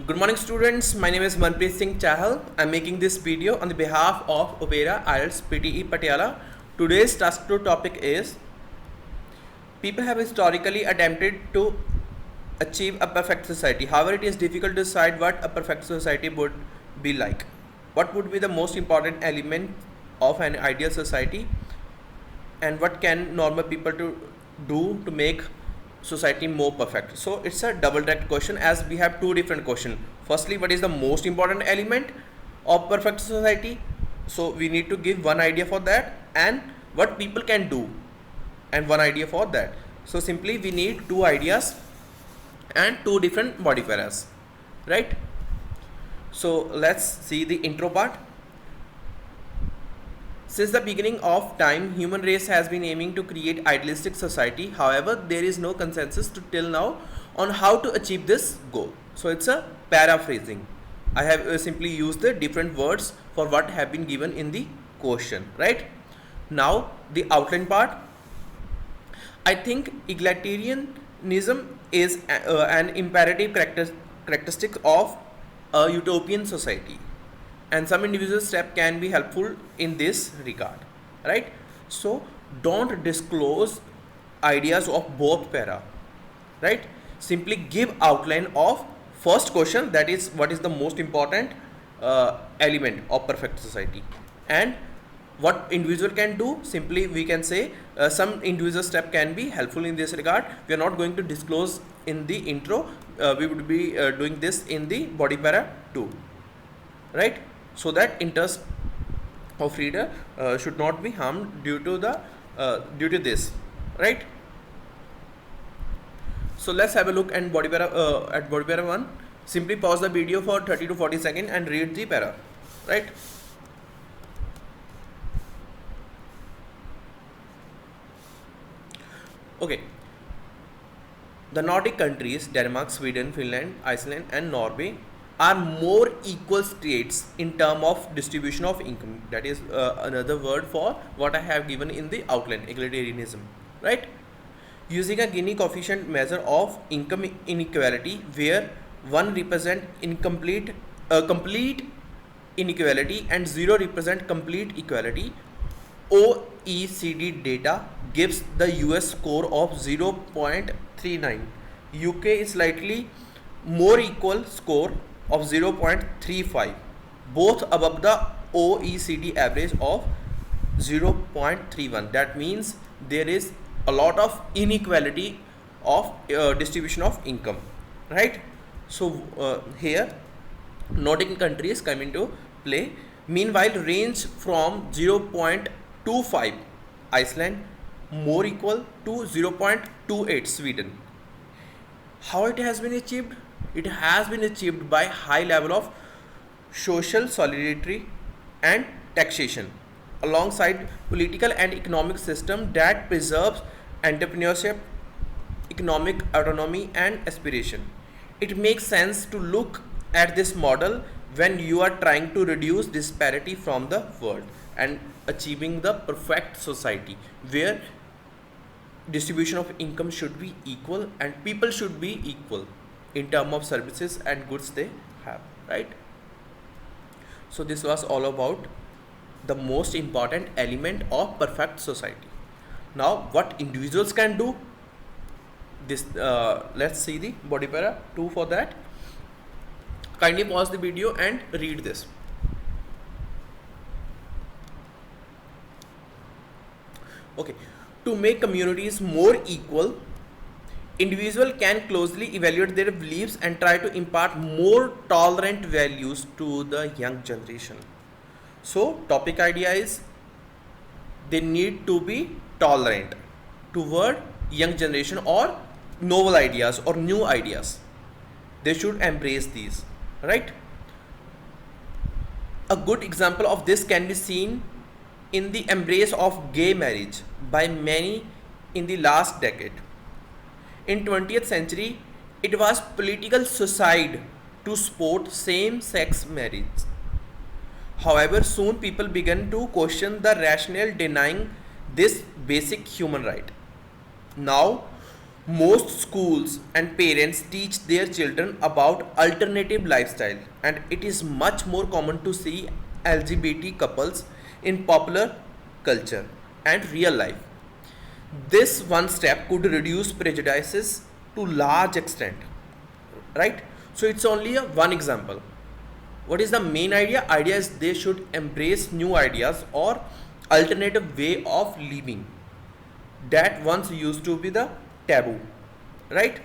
Good morning students, my name is Manpreet Singh Chahal. I am making this video on the behalf of Opera IELTS PTE Patiala. Today's task 2 topic is people have historically attempted to achieve a perfect society. However, it is difficult to decide what a perfect society would be like. What would be the most important element of an ideal society, and what can normal people do to make society more perfect? So it's a double track question, as we have two different questions. Firstly, what is the most important element of perfect society? So we need to give one idea for that, and what people can do, and one idea for that. So simply we need two ideas and two different body paras, right? So let's see the intro part. Since the beginning of time, human race has been aiming to create idealistic society. However, there is no consensus to till now on how to achieve this goal. So it's a paraphrasing. I have simply used the different words for what have been given in the question, right? Now the outline part. I think egalitarianism is an imperative characteristic of a utopian society, and some individual step can be helpful in this regard, right? So don't disclose ideas of both para, right? Simply give outline of first question, that is what is the most important element of perfect society, and what individual can do. Simply we can say some individual step can be helpful in this regard. We are not going to disclose in the intro. We would be doing this in the body para 2, right? So that interest of reader should not be harmed due to this, right? So let's have a look at body para 1. Simply pause the video for 30 to 40 seconds and read the para, right? Okay. The Nordic countries, Denmark, Sweden, Finland, Iceland and Norway, are more equal states in terms of distribution of income. That is another word for what I have given in the outline, egalitarianism, right? Using a Gini coefficient measure of income inequality, where 1 represent complete inequality and 0 represent complete equality, OECD data gives the US score of 0.39. UK is slightly more equal score of 0.35, both above the OECD average of 0.31. That means there is a lot of inequality of distribution of income, right? So here Nordic countries come into play. Meanwhile, range from 0.25 Iceland, more equal to 0.28 Sweden. How it has been achieved? It has been achieved by high level of social solidarity and taxation, alongside political and economic system that preserves entrepreneurship, economic autonomy and aspiration. It makes sense to look at this model when you are trying to reduce disparity from the world and achieving the perfect society, where distribution of income should be equal and people should be equal in terms of services and goods they have, right? So this was all about the most important element of perfect society. Now what individuals can do, this let's see the body para 2 for that. Kindly pause the video and read this. Okay. To make communities more equal, individual can closely evaluate their beliefs and try to impart more tolerant values to the young generation. So topic idea is they need to be tolerant toward young generation or novel ideas or new ideas. They should embrace these, right? A good example of this can be seen in the embrace of gay marriage by many in the last decade. In 20th century, it was political suicide to support same-sex marriage. However, soon people began to question the rationale denying this basic human right. Now, Most schools and parents teach their children about alternative lifestyle, and it is much more common to see LGBT couples in popular culture and real life. This one step could reduce prejudices to large extent, right? So it's only a one example. What is the main idea is they should embrace new ideas or alternative way of living that once used to be the taboo, right?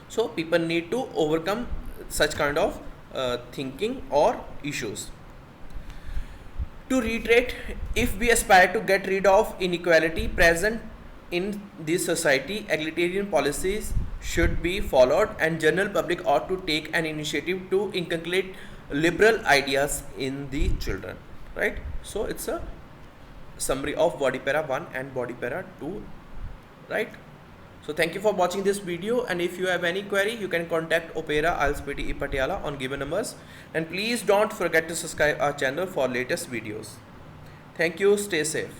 So people need to overcome such kind of thinking or issues. To reiterate, if we aspire to get rid of inequality present in this society, egalitarian policies should be followed, and general public ought to take an initiative to inculcate liberal ideas in the children, right? So it's a summary of body para 1 and body para 2, right? So thank you for watching this video, and if you have any query you can contact Opera IELTS PTE Patiala on given numbers, and please don't forget to subscribe our channel for latest videos. Thank you, stay safe.